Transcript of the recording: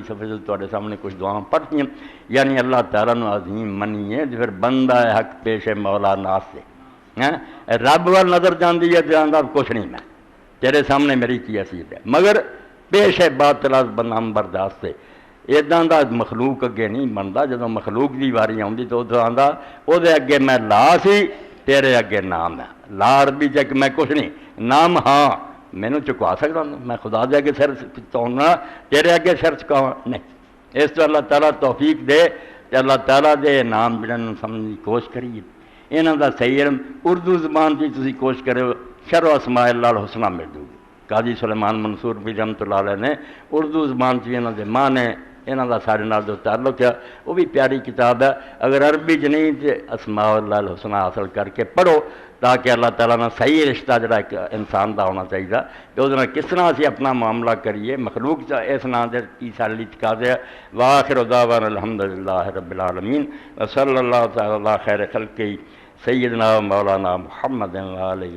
صفحے سے تواڈے سامنے کچھ دعاواں پڑھتی ہیں، یعنی اللہ تعالیٰ نو عظیم منیے پھر بندہ حق پیش مولا ناس سے رب وال نظر جاندی ہے تے آندا کچھ نہیں میں تیرے سامنے میری کی حیثیت ہے، مگر پیش ہے باطل از بنام برداشت سے اِداں دا مخلوق اگے نہیں بنتا۔ جدوں مخلوق دی واری آؤندی تو ادھر آندا او دے اگے میں لا سی تیرے اگے نام ہے، لا عربی چ میں کچھ نہیں، نام ہاں مینوں چکوا سکدا میں خدا دے اگے سر چکاؤنا، تیرے اگے سر چکاواں نہیں۔ اس تو اللہ تعالیٰ توفیق دے کہ اللہ تعالیٰ دے نام جنہاں سمجھنے کی کوشش کریے، انہاں دا صحیح علم اردو زبان کی تسی کوشش کرو، شرح اسماء اللہ الحسنہ مل جائے گی۔ قاضی سلیمان منصور بھی رحمۃ اللہ علیہ نے اردو زبان سے انہاں دے معنی انہاں دا سارے نال جو تعلق ہے وہ بھی پیاری کتاب ہے، اگر عربی چ نہیں تو اسماء اللہ الحسنہ حاصل کر کے پڑھو تاکہ اللہ تعالیٰ نے صحیح رشتہ جڑا ایک انسان دا ہونا چاہیے کہ اس کس طرح اسی اپنا معاملہ کریے، مخلوق اس نام دے کی سالی تقاضے ہے۔ وآخر دعوانا الحمدللہ رب العالمین وصلی اللہ تعالی علی خیر خلقہ سیدنا مولانا محمد علیہ